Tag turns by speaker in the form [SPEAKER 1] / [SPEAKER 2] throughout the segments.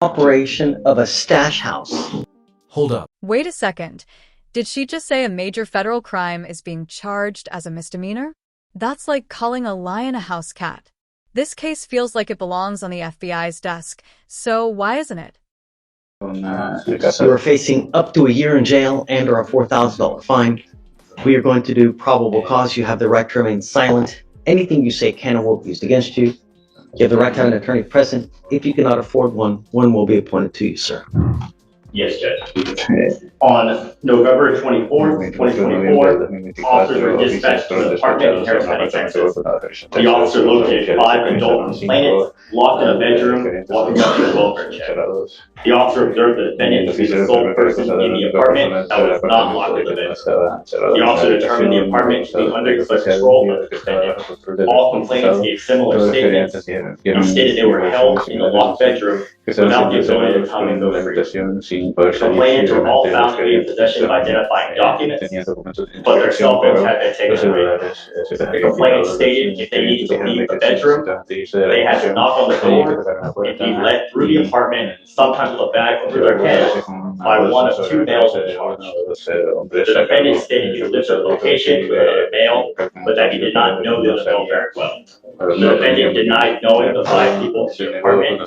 [SPEAKER 1] Operation of a stash house.
[SPEAKER 2] Hold up.
[SPEAKER 3] Wait a second. Did she just say a major federal crime is being charged as a misdemeanor? That's like calling a lion a house cat. This case feels like it belongs on the FBI's desk, so why isn't it?
[SPEAKER 1] You are facing up to a year in jail and or a $4,000 fine. We are going to do probable cause. You have the right to remain silent. Anything you say can and will be used against you. You have the right to have an attorney present. If you cannot afford one, one will be appointed to you, sir.
[SPEAKER 4] Yes, Judge. On November 24th, 2024, officers were dispatched to an apartment in Harris County, Texas. The officer located 5 adult complainants locked in a bedroom while conducting a welfare check. The officer observed the defendant to be the sole person in the apartment that was not locked in the bedroom. The officer determined the apartment to be under the control of the defendant. All complainants gave similar statements and stated they were held in the locked bedroom without the ability to come and go free. Complainants were all found to be in possession of identifying documents, but their cell phones had been taken away. The complainants stated if they needed to leave the bedroom, they had to knock on the door and be led through the apartment, sometimes with a bag over their head, by one of 2 males in charge. The defendant stated he lived at the location with a male, but that he did not know the other male very well. The defendant denied knowing the 5 people in the apartment.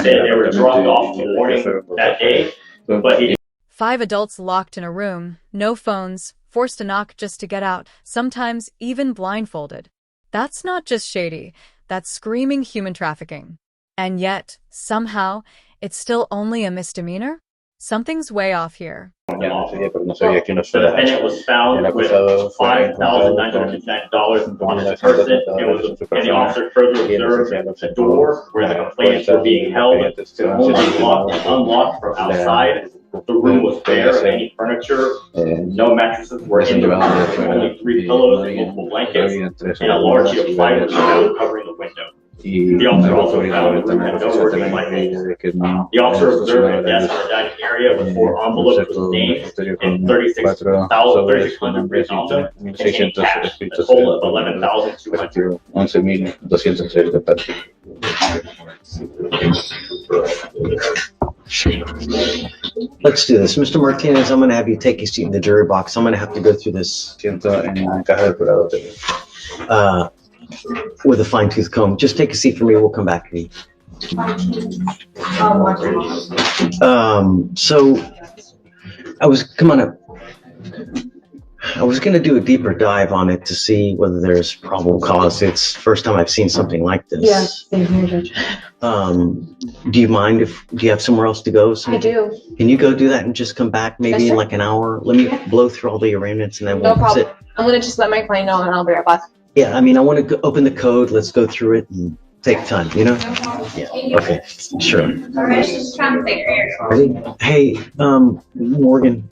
[SPEAKER 4] Instead, they were dropped off in the morning that day, but he
[SPEAKER 3] 5 adults locked in a room, no phones, forced to knock just to get out, sometimes even blindfolded. That's not just shady, that's screaming human trafficking. And yet, somehow, it's still only a misdemeanor? Something's way off here.
[SPEAKER 4] The defendant was found with $5,959 on his person, and the officer further observed the door where the complainants were being held was only locked and unlocked from outside. The room was bare of any furniture, no mattresses were in the room, only 3 pillows and multiple blankets, and a large sheet of plywood covering the window. The officer also found the room had no working light. The officer observed a desk in the dining area with 4 envelopes with names and $3,600 written on them, containing cash, a total of $11,200.
[SPEAKER 1] Let's do this. Mr. Martinez, I'm going to have you take a seat in the jury box. I'm going to have to go through this with a fine-tooth comb. Just take a seat for me. We'll come back to you. So come on up. I was going to do a deeper dive on it to see whether there's probable cause. It's the first time I've seen something like this.
[SPEAKER 5] Yeah, same here, Judge.
[SPEAKER 1] Do you mind do you have somewhere else to go?
[SPEAKER 5] I do.
[SPEAKER 1] Can you go do that and just come back maybe
[SPEAKER 5] Yes,
[SPEAKER 1] in like an hour? Let me blow through all the arraignments and then
[SPEAKER 5] No
[SPEAKER 1] we'll
[SPEAKER 5] problem.
[SPEAKER 1] sit.
[SPEAKER 5] I'm going to just let my client know and I'll be right back.
[SPEAKER 1] Yeah, I mean, I want to open the code. Let's go through it and take time, you know? Yeah, okay, sure. Ready? Hey, Morgan.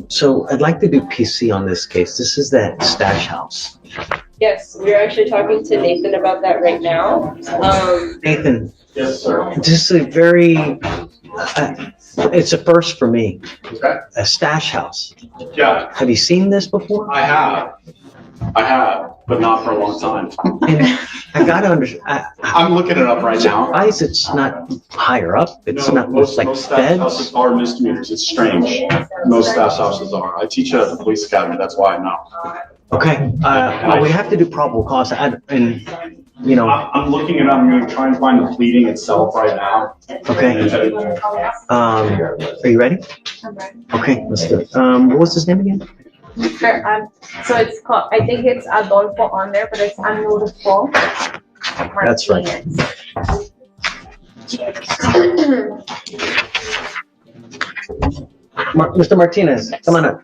[SPEAKER 1] So I'd like to do PC on this case. This is that stash house.
[SPEAKER 5] Yes, we're actually talking to Nathan about that right now.
[SPEAKER 1] Nathan,
[SPEAKER 4] Yes, sir.
[SPEAKER 1] this is a very, it's a first for me.
[SPEAKER 6] Okay.
[SPEAKER 1] A stash house.
[SPEAKER 6] Yeah,
[SPEAKER 1] Have you seen this before?
[SPEAKER 6] I have, but not for a long time.
[SPEAKER 1] And I gotta understand.
[SPEAKER 6] I'm looking it up right now.
[SPEAKER 1] Why is it not higher up? It's
[SPEAKER 6] No,
[SPEAKER 1] not
[SPEAKER 6] most
[SPEAKER 1] like
[SPEAKER 6] stash houses
[SPEAKER 1] feds?
[SPEAKER 6] are misdemeanors. It's strange. Most stash houses are. I teach at the police academy. That's why I know.
[SPEAKER 1] Okay, we have to do probable cause, and, you know,
[SPEAKER 6] I'm looking it up. I'm going to try and find the pleading itself right now.
[SPEAKER 1] okay. Are you ready?
[SPEAKER 5] I'm ready.
[SPEAKER 1] Okay, let's do it. What was his name again?
[SPEAKER 5] Sure, so it's called, I think it's Adolfo on there, but it's Adolfo.
[SPEAKER 1] That's right. Mr. Martinez, come on up.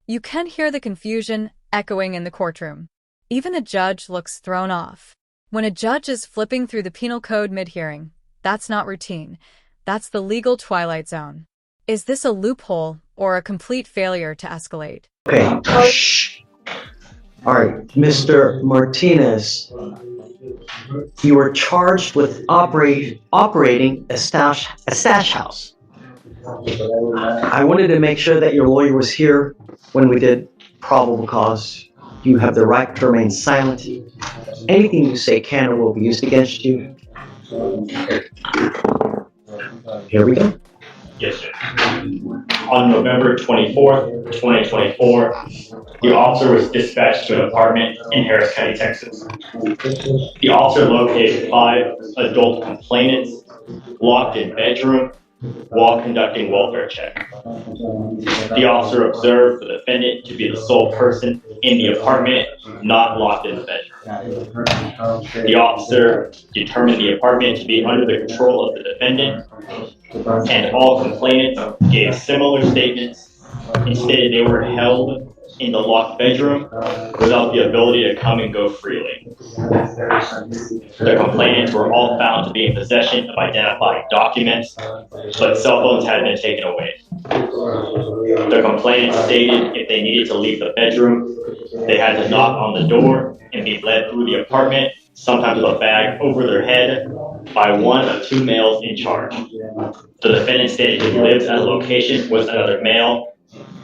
[SPEAKER 3] You can hear the confusion echoing in the courtroom. Even a judge looks thrown off. When a judge is flipping through the penal code mid-hearing, that's not routine. That's the legal twilight zone. Is this a loophole or a complete failure to escalate?
[SPEAKER 1] Okay, shh. All right, Mr. Martinez, you are charged with operating a stash house. I wanted to make sure that your lawyer was here when we did probable cause. You have the right to remain silent. Anything you say can or will be used against you. Here we go.
[SPEAKER 4] Yes, sir. On November 24th, 2024, the officer was dispatched to an apartment in Harris County, Texas. The officer located 5 adult complainants locked in bedroom while conducting welfare check. The officer observed the defendant to be the sole person in the apartment, not locked in the bedroom. The officer determined the apartment to be under the control of the defendant, and all complainants gave similar statements and stated they were held in the locked bedroom without the ability to come and go freely. The complainants were all found to be in possession of identifying documents, but cell phones had been taken away. The complainants stated if they needed to leave the bedroom, they had to knock on the door and be led through the apartment, sometimes with a bag over their head, by one of 2 males in charge. The defendant stated he lives at a location with another male,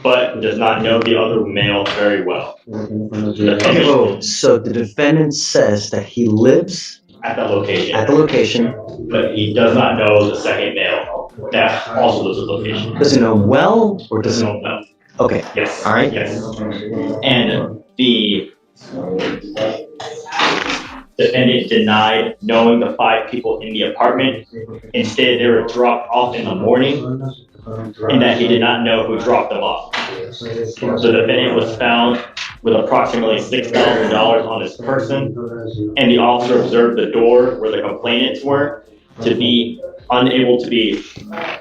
[SPEAKER 4] but does not know the other male very well.
[SPEAKER 1] Oh, so the defendant says that he lives
[SPEAKER 4] At the location.
[SPEAKER 1] at the location.
[SPEAKER 4] But he does not know the second male that also lives at the location.
[SPEAKER 1] Does he know him well or does he?
[SPEAKER 4] Doesn't know.
[SPEAKER 1] Okay.
[SPEAKER 4] Yes.
[SPEAKER 1] All right.
[SPEAKER 4] Yes. And the defendant denied knowing the 5 people in the apartment. Instead, they were dropped off in the morning, and that he did not know who dropped them off. The defendant was found with approximately $6,000 on his person, and the officer observed the door where the complainants were to be unable to be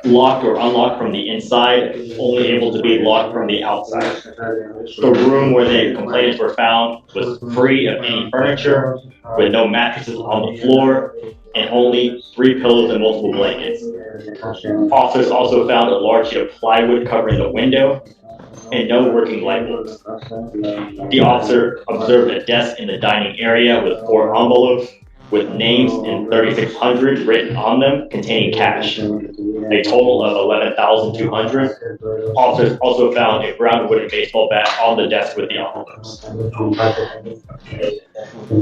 [SPEAKER 4] locked or unlocked from the inside, only able to be locked from the outside. The room where the complainants were found was free of any furniture, with no mattresses on the floor, and only 3 pillows and multiple blankets. Officers also found a large sheet of plywood covering the window, and no working light bulbs. The officer observed a desk in the dining area with 4 envelopes with names and 3,600 written on them containing cash, a total of 11,200. Officers also found a brown wooden baseball bat on the desk with the envelopes.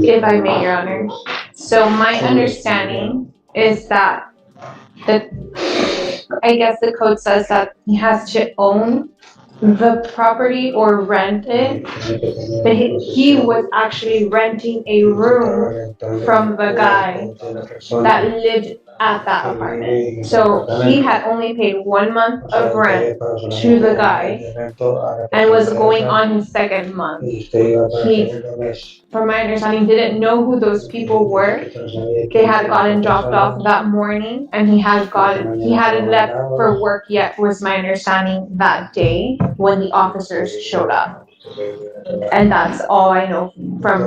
[SPEAKER 5] If I may, Your Honor. So my understanding is that I guess the code says that he has to own the property or rent it, but he was actually renting a room from the guy that lived at that apartment. So he had only paid 1 month of rent to the guy and was going on his 2nd month. He, from my understanding, didn't know who those people were. They had gotten dropped off that morning, and he hadn't left for work yet, was my understanding, that day when the officers showed up. And that's all I know from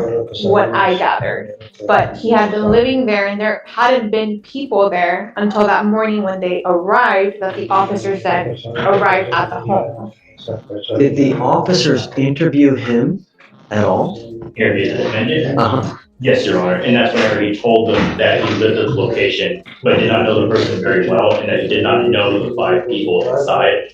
[SPEAKER 5] what I gathered. But he had been living there, and there hadn't been people there until that morning when they arrived, that the officers then arrived at the home.
[SPEAKER 1] Did the officers interview him at all?
[SPEAKER 4] Interviewed the defendant?
[SPEAKER 1] Uh-huh.
[SPEAKER 4] Yes, Your Honor, and that's whenever he told them that he lived at the location, but did not know the person very well, and that he did not know the 5 people inside.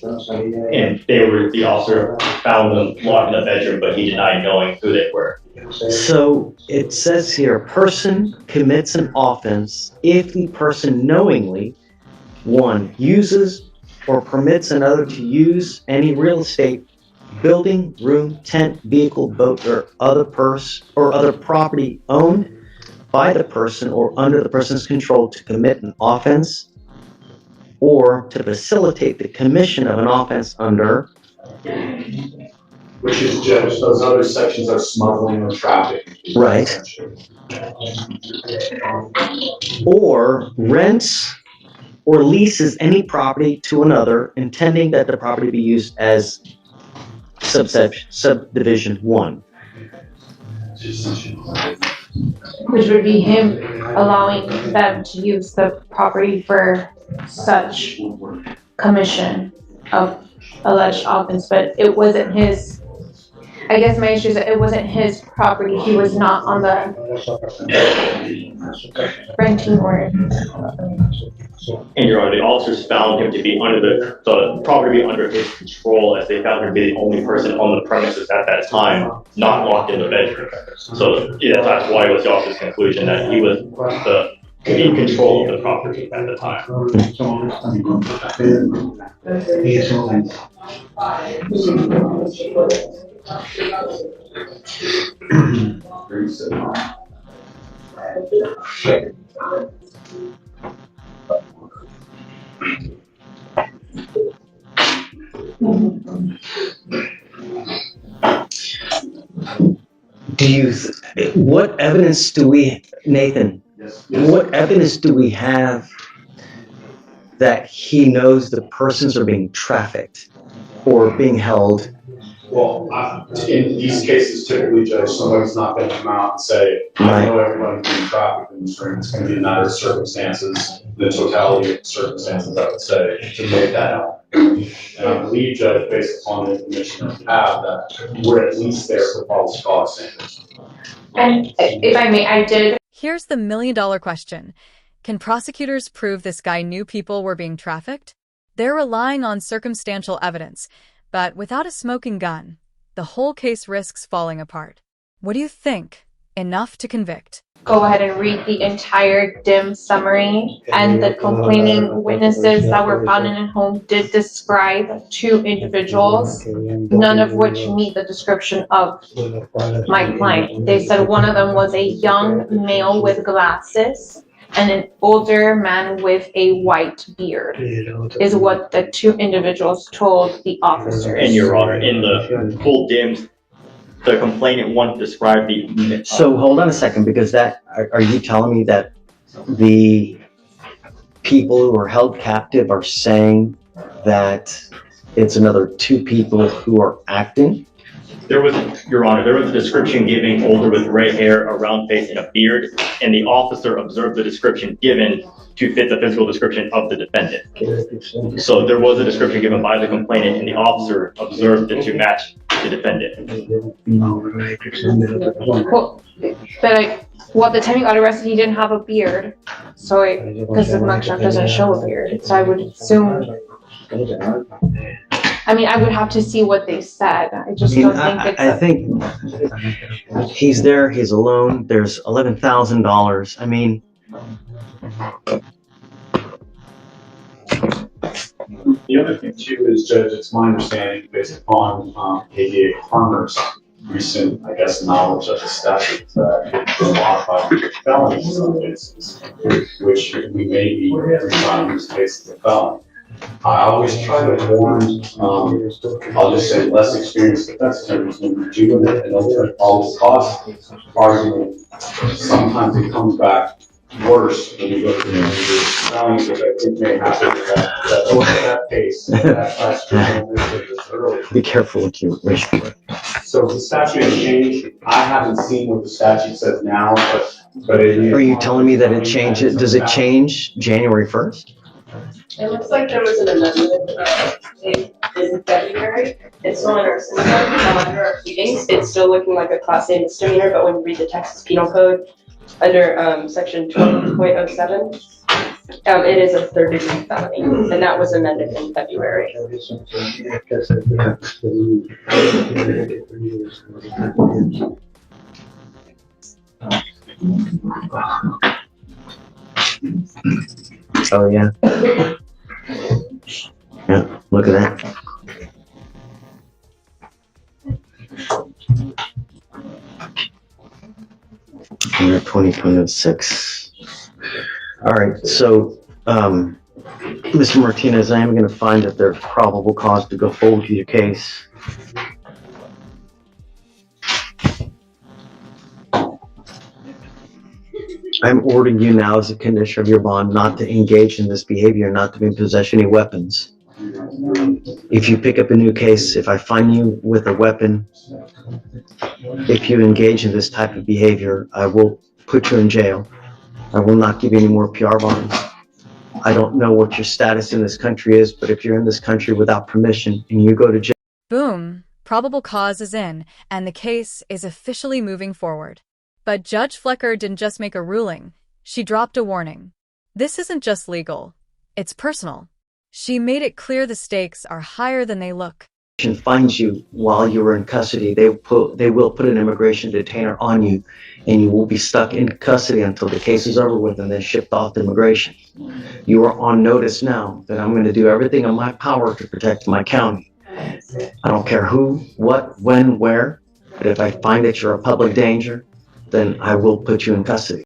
[SPEAKER 4] And the officer found them locked in the bedroom, but he denied knowing who they were.
[SPEAKER 1] So it says here, a person commits an offense if the person knowingly, 1, uses or permits another to use any real estate, building, room, tent, vehicle, boat, or other property owned by the person or under the person's control to commit an offense, or to facilitate the commission of an offense under.
[SPEAKER 6] Which is just, those other sections are smuggling or trafficking.
[SPEAKER 1] Right. Or rents or leases any property to another, intending that the property be used as subdivision 1.
[SPEAKER 5] Which would be him allowing them to use the property for such commission of alleged offense, but it wasn't his I guess my issue is that it wasn't his property. He was not on the renting order.
[SPEAKER 4] And Your Honor, the officers found him to be under the property to be under his control, as they found him to be the only person on the premises at that time, not locked in the bedroom. So, yeah, that's why it was the officer's conclusion that he was in control of the property at the time.
[SPEAKER 1] What evidence do we, Nathan, what evidence do we have that he knows the persons are being trafficked or being held?
[SPEAKER 6] Well, in these cases, typically, Judge, somebody's not going to come out and say, I know everybody's being trafficked in this room. It's going to be a matter of circumstances, the totality of circumstances, I would say, to make that out. And I believe, Judge, based upon the information that we have, that we're at least there for probable cause standards.
[SPEAKER 5] And if I may, I did.
[SPEAKER 3] Here's the million-dollar question. Can prosecutors prove this guy knew people were being trafficked? They're relying on circumstantial evidence, but without a smoking gun, the whole case risks falling apart. What do you think? Enough to convict?
[SPEAKER 5] Go ahead and read the entire dim summary, and the complaining witnesses that were found in a home did describe 2 individuals, none of which meet the description of my client. They said one of them was a young male with glasses and an older man with a white beard, is what the 2 individuals told the officers.
[SPEAKER 4] And Your Honor, in the full dims, the complainant one described the...
[SPEAKER 1] So hold on a second, because are you telling me that the people who are held captive are saying that it's another 2 people who are acting?
[SPEAKER 4] There was, Your Honor, there was a description giving older with gray hair, a round face, and a beard, and the officer observed the description given to fit the physical description of the defendant. So there was a description given by the complainant, and the officer observed it to match the defendant.
[SPEAKER 5] Well, the time he got arrested, he didn't have a beard, so because the mugshot doesn't show a beard, so I would assume. I mean, I would have to see what they said. I just don't think it's.
[SPEAKER 1] I think he's there. He's alone. There's $11,000. I mean.
[SPEAKER 6] The other thing too is, Judge, it's my understanding, based upon ADA Farmer's recent, I guess, knowledge of the statute, that it's modified felonies in some cases, which we may be refining this case as a felony. I always try to warn, I'll just say, less experienced defense attorneys when we're doing it, and they'll try to follow the cost argument. Sometimes it comes back worse when you go to the felonies, which I think may happen at that pace.
[SPEAKER 1] Be careful what you wish for.
[SPEAKER 6] So the statute has changed. I haven't seen what the statute says now, but it is.
[SPEAKER 1] Are you telling me that it changes? Does it change January 1st?
[SPEAKER 2] It looks like there was an amendment in February. It's still in our system, under our pleadings. It's still looking like a Class A misdemeanor, but when you read the Texas Penal Code, under section 20.07, it is a third-degree felony, and that was amended in February.
[SPEAKER 1] Oh yeah. Yeah, look at that. Under 20.06. All right, so Mr. Martinez, I am going to find that there's probable cause to go forward with your case. I'm ordering you now as a condition of your bond not to engage in this behavior, not to be in possession of any weapons. If you pick up a new case, if I find you with a weapon, if you engage in this type of behavior, I will put you in jail. I will not give you any more PR bonds. I don't know what your status in this country is, but if you're in this country without permission and you go to jail.
[SPEAKER 3] Boom. Probable cause is in, and the case is officially moving forward. But Judge Fleischer didn't just make a ruling, she dropped a warning. This isn't just legal, it's personal. She made it clear the stakes are higher than they look.
[SPEAKER 1] Finds you while you were in custody, they will put an immigration detainer on you, and you will be stuck in custody until the case is over with and then shipped off to immigration. You are on notice now that I'm going to do everything in my power to protect my county. I don't care who, what, when, where, but if I find that you're a public danger, then I will put you in custody.